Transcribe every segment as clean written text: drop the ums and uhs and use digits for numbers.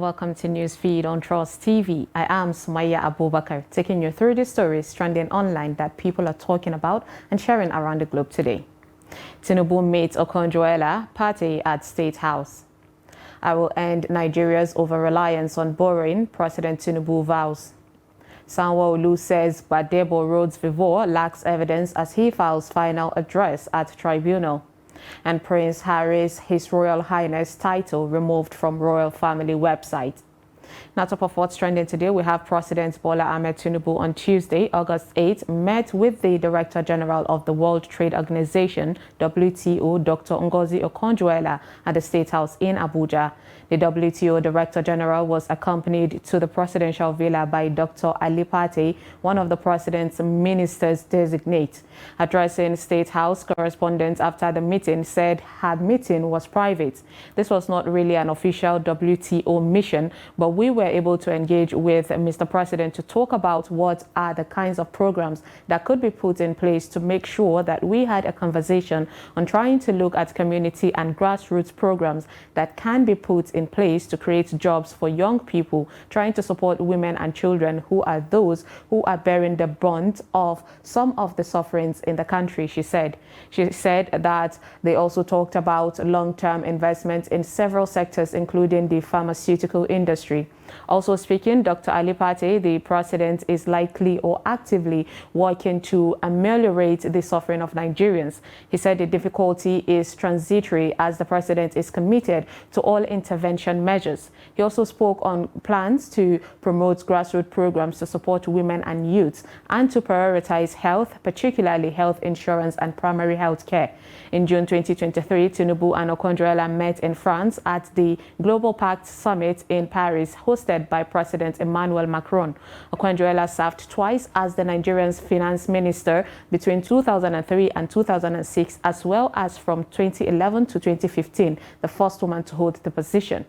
welcome to Newsfeed on Trust TV. I am Sumaya Abubakar, taking you through the stories trending online that people are talking about and sharing around the globe today. Tinubu meets Okonjo-Iweala party at State House. I will end Nigeria's over-reliance on borrowing, President Tinubu vows. Sanwo-Olu says Gbadebo Roads Vivor lacks evidence as he files final address at tribunal. And Prince Harry's His Royal Highness title removed from royal family website. Now, top of what's trending today, we have President Bola Ahmed Tinubu on Tuesday, August 8, met with the Director General of the World Trade Organization, WTO, Dr. Ngozi Okonjo-Iweala at the State House in Abuja. The WTO Director General was accompanied to the presidential villa by Dr. Ali Pate, one of the president's ministers designate. Addressing State House, correspondents after the meeting said her meeting was private. This was not really an official WTO mission, but we were able to engage with Mr. President to talk about what are the kinds of programs that could be put in place to make sure that we had a conversation on trying to look at community and grassroots programs that can be put in place to create jobs for young people, trying to support women and children who are those who are bearing the brunt of some of the sufferings in the country, she said. She said that they also talked about long-term investments in several sectors, including the pharmaceutical industry. Also speaking, Dr. Ali Pate, the president, is likely or actively working to ameliorate the suffering of Nigerians. He said the difficulty is transitory as the president is committed to all intervention measures. He also spoke on plans to promote grassroots programs to support women and youths and to prioritize health, particularly health insurance and primary health care. In June 2023, Tinubu and Okonjo-Iweala met in France at the Global Pact Summit in Paris, hosted by President Emmanuel Macron. Okonjo-Iweala served twice as the Nigerian's finance minister between 2003 and 2006, as well as from 2011 to 2015, the first woman to hold the position.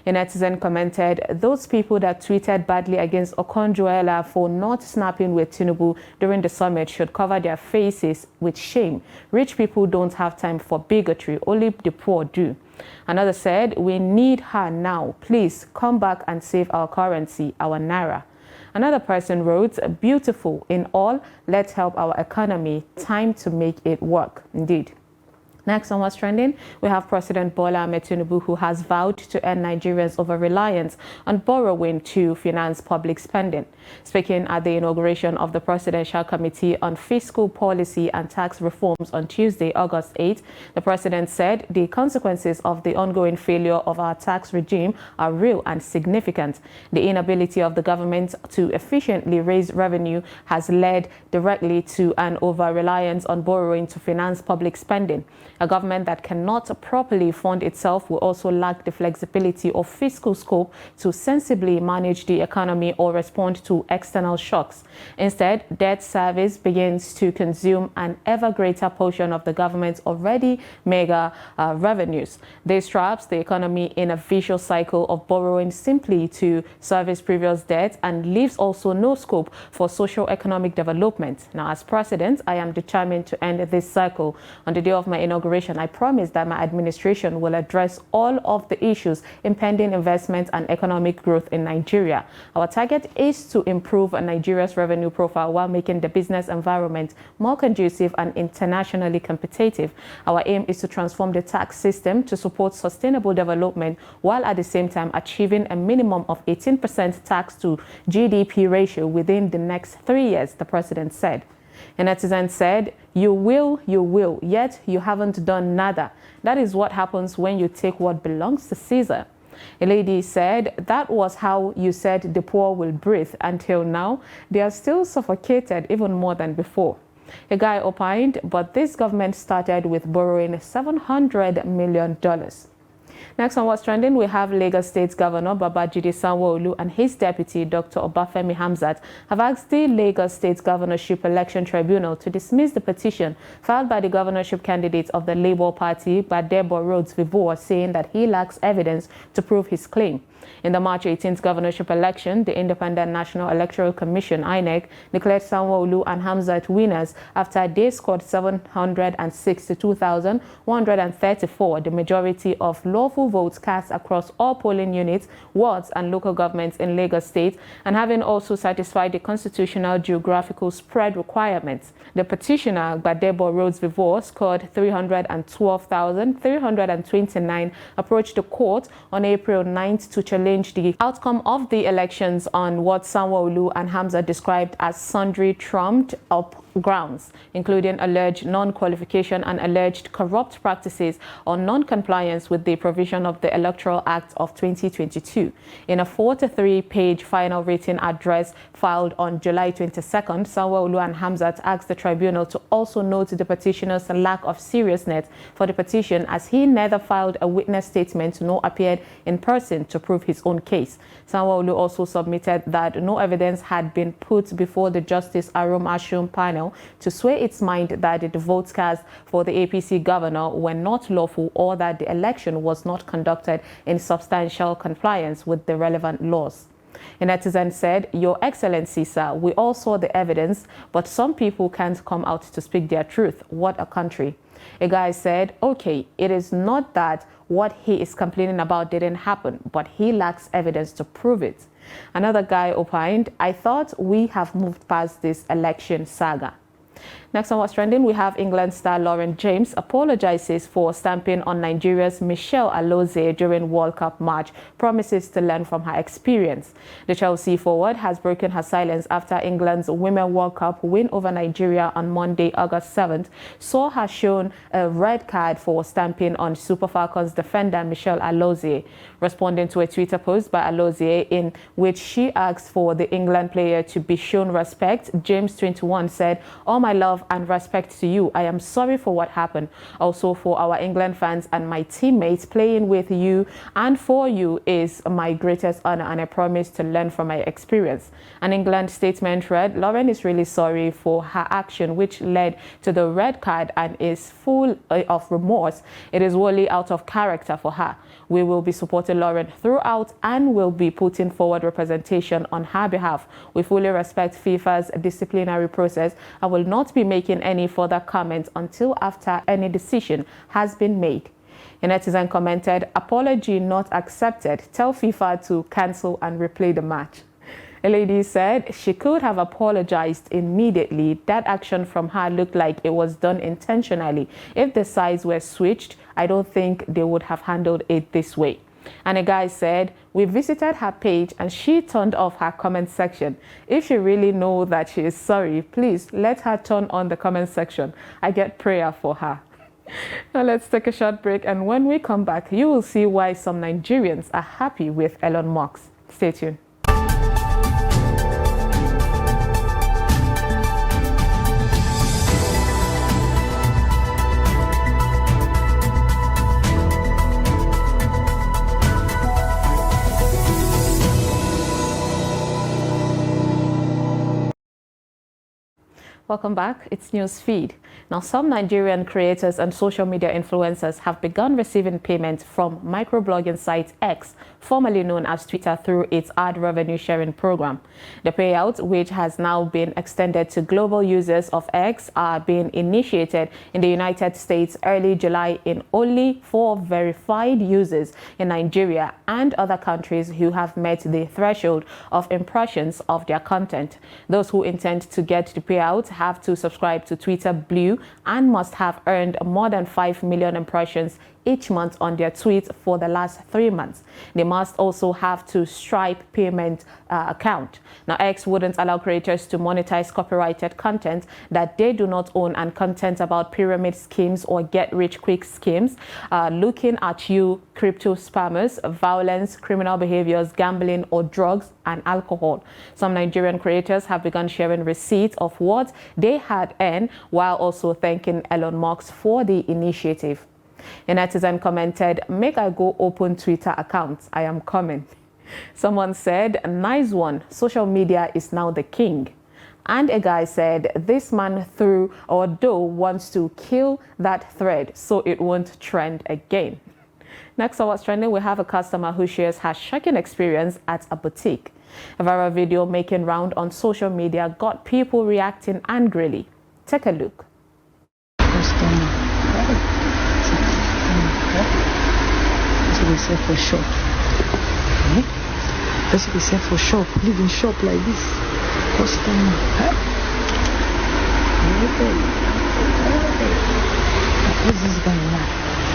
A netizen commented, those people that tweeted badly against Okonjo-Iweala for not snapping with Tinubu during the summit should cover their faces with shame. Rich people don't have time for bigotry, only the poor do. Another said, we need her now. Please come back and save our currency, our naira. Another person wrote, beautiful in all, let's help our economy. Time to make it work. Indeed. Next on what's trending, we have President Bola Ahmed Tinubu, who has vowed to end Nigeria's over-reliance on borrowing to finance public spending. Speaking at the inauguration of the Presidential Committee on Fiscal Policy and Tax Reforms on Tuesday, August 8, the president said the consequences of the ongoing failure of our tax regime are real and significant. The inability of the government to efficiently raise revenue has led directly to an over-reliance on borrowing to finance public spending. A government that cannot properly fund itself will also lack the flexibility of fiscal scope to sensibly manage the economy or respond to external shocks. Instead, debt service begins to consume an ever greater portion of the government's already mega revenues. This traps the economy in a vicious cycle of borrowing simply to service previous debt and leaves also no scope for socio-economic development. Now, as president, I am determined to end this cycle. On the day of my inauguration, I promise that my administration will address all of the issues impeding investment and economic growth in Nigeria. Our target is to improve Nigeria's revenue profile while making the business environment more conducive and internationally competitive. Our aim is to transform the tax system to support sustainable development while at the same time achieving a minimum of 18% tax to GDP ratio within the next 3 years, the president said. A netizen said, you will, yet you haven't done nada. That is what happens when you take what belongs to Caesar. A lady said, that was how you said the poor will breathe. Until now, they are still suffocated even more than before. A guy opined, but this government started with borrowing $700 million. Next on what's trending, we have Lagos State Governor Babajide Sanwo-Olu and his deputy, Dr. Obafemi Hamzat, have asked the Lagos State Governorship Election Tribunal to dismiss the petition filed by the governorship candidate of the Labour Party, Gbadebo Roads Vivor, saying that he lacks evidence to prove his claim. In the March 18th governorship election, the Independent National Electoral Commission, INEC, declared Sanwo-Olu and Hamzat winners after they scored 762,134, the majority of lawful votes cast across all polling units, wards and local governments in Lagos State, and having also satisfied the constitutional geographical spread requirements. The petitioner, Gbadebo Rhodes Vivor, scored 312,329, approached the court on April 9th to challenge the outcome of the elections on what Sanwo-Olu and Hamzat described as sundry trumped-up grounds, including alleged non-qualification and alleged corrupt practices or non-compliance with the provision of the Electoral Act of 2022. In a 43-page final written address filed on July 22nd, Sanwo-Olu and Hamzat asked the tribunal to also note the petitioner's lack of seriousness for the petition, as he neither filed a witness statement nor appeared in person to prove his own case. Sanwo-Olu also submitted that no evidence had been put before the Justice Arum Ashum panel to sway its mind that the votes cast for the APC governor were not lawful or that the election was not conducted in substantial compliance with the relevant laws. A netizen said, "Your Excellency, sir, we all saw the evidence, but some people can't come out to speak their truth. What a country." A guy said, "Okay, it is not that what he is complaining about didn't happen, but he lacks evidence to prove it." Another guy opined, "I thought we have moved past this election saga." Next on What's Trending, we have England star Lauren James apologizes for stamping on Nigeria's Michelle Alozie during World Cup match, promises to learn from her experience. The Chelsea forward has broken her silence after England's Women's World Cup win over Nigeria on Monday, August 7th, saw her shown a red card for stamping on Super Falcons defender Michelle Alozie. Responding to a Twitter post by Alozie in which she asked for the England player to be shown respect, James, 21, said, "All my love and respect to you. I am sorry for what happened. Also for our England fans and my teammates, playing with you and for you is my greatest honor, and I promise to learn from my experience." An England statement read, "Lauren is really sorry for her action which led to the red card and is full of remorse. It is wholly out of character for her. We will be supporting Lauren throughout and will be putting forward representation on her behalf. We fully respect FIFA's disciplinary process. I will not be making any further comments until after any decision has been made." A netizen commented, "Apology not accepted. Tell FIFA to cancel and replay the match." A lady said she could have apologized immediately. That action from her looked like it was done intentionally. If the sides were switched, I don't think they would have handled it this way. And a guy said, "We visited her page and she turned off her comment section. If she really knows that she is sorry, please let her turn on the comment section. I get prayer for her." Now let's take a short break, and when we come back, you will see why some Nigerians are happy with Elon Musk. Stay tuned. Welcome back. It's News Feed. Now, some Nigerian creators and social media influencers have begun receiving payments from microblogging site X, formerly known as Twitter, through its ad revenue sharing program. The payout, which has now been extended to global users of X, are being initiated in the United States early July in only 4 verified users in Nigeria and other countries who have met the threshold of impressions of their content. Those who intend to get the payout have to subscribe to Twitter Blue and must have earned more than 5 million impressions each month on their tweets for the last 3 months. They must also have to Stripe payment account. Now, X wouldn't allow creators to monetize copyrighted content that they do not own and content about pyramid schemes or get-rich-quick schemes, looking at you, crypto spammers, violence, criminal behaviors, gambling, or drugs and alcohol. Some Nigerian creators have begun sharing receipts of what they had earned while also thanking Elon Musk for the initiative. A netizen commented, "Make I go open Twitter accounts. I am coming." Someone said, "Nice one. Social media is now the king." And a guy said, "This man through or though wants to kill that thread so it won't trend again." Next on What's Trending, we have a customer who shares her shocking experience at a boutique. A viral video making round on social media got people reacting angrily. Take a look. They sell for shop. That's what they sell for shop. Live in shop like this. Customer. What's this guy now?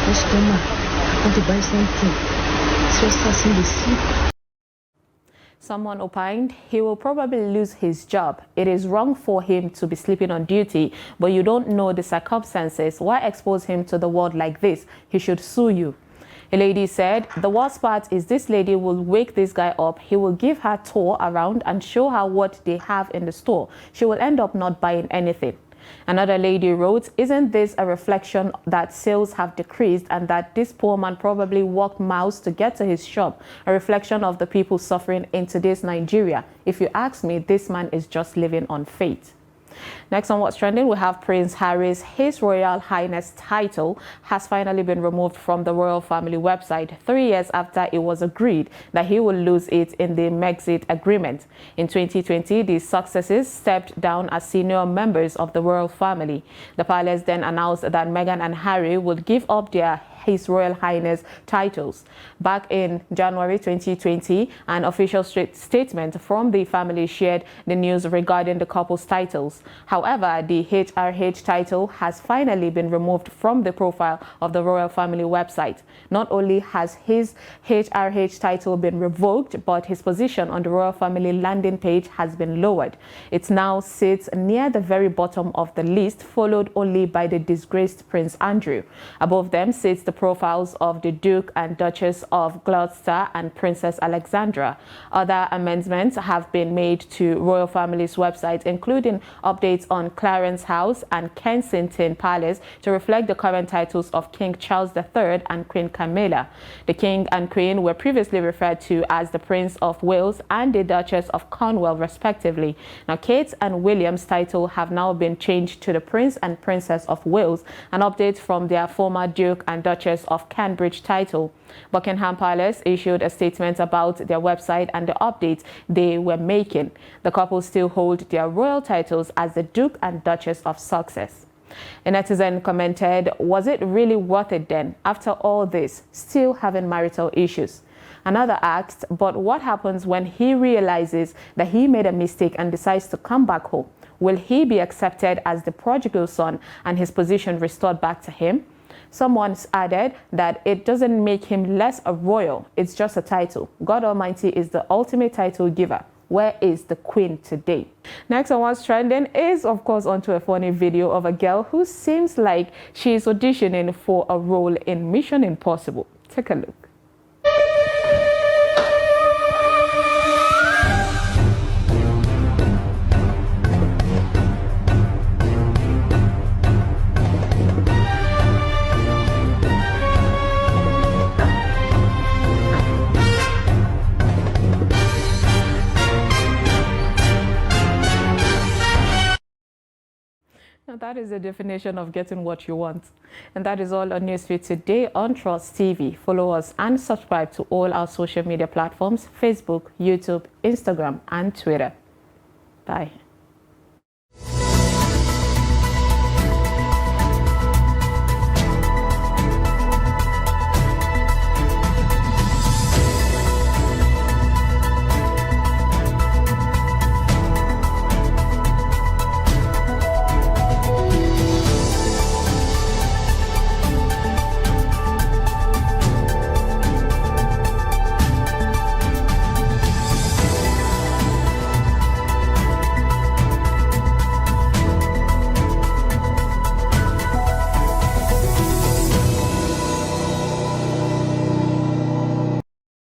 Customer. I want to buy something. Just in the sea. Someone opined he will probably lose his job. It is wrong for him to be sleeping on duty, but you don't know the circumstances. Why expose him to the world like this? He should sue you. A lady said, the worst part is this lady will wake this guy up. He will give her a tour around and show her what they have in the store. She will end up not buying anything. Another lady wrote, isn't this a reflection that sales have decreased and that this poor man probably walked miles to get to his shop? A reflection of the people suffering in today's Nigeria. If you ask me, this man is just living on faith. Next on What's Trending, we have Prince Harry's His Royal Highness title has finally been removed from the royal family website 3 years after it was agreed that he will lose it in the Brexit agreement. In 2020, the successors stepped down as senior members of the royal family. The palace then announced that Meghan and Harry would give up their His Royal Highness titles. Back in January 2020, an official statement from the family shared the news regarding the couple's titles. However, the HRH title has finally been removed from the profile of the royal family website. Not only has his HRH title been revoked, but his position on the royal family landing page has been lowered. It now sits near the very bottom of the list, followed only by the disgraced Prince Andrew. Above them sits the profiles of the Duke and Duchess of Gloucester and Princess Alexandra. Other amendments have been made to royal family's website, including updates on Clarence House and Kensington Palace to reflect the current titles of King Charles III and Queen Camilla. The King and Queen were previously referred to as the Prince of Wales and the Duchess of Cornwall, respectively. Now, Kate and William's title have now been changed to the Prince and Princess of Wales, an update from their former Duke and Duchess of Cambridge title. Buckingham Palace issued a statement about their website and the updates they were making. The couple still hold their royal titles as the Duke and Duchess of Sussex. A netizen commented, was it really worth it then, after all this, still having marital issues? Another asked, but what happens when he realizes that he made a mistake and decides to come back home? Will he be accepted as the prodigal son and his position restored back to him? Someone added that it doesn't make him less a royal, it's just a title. God Almighty is the ultimate title giver. Where is the Queen today? Next on What's Trending is, of course, onto a funny video of a girl who seems like she is auditioning for a role in Mission Impossible. Take a look. Now that is the definition of getting what you want. And that is all on Newsfeed today on Trust TV. Follow us and subscribe to all our social media platforms: Facebook, YouTube, Instagram, and Twitter. Bye.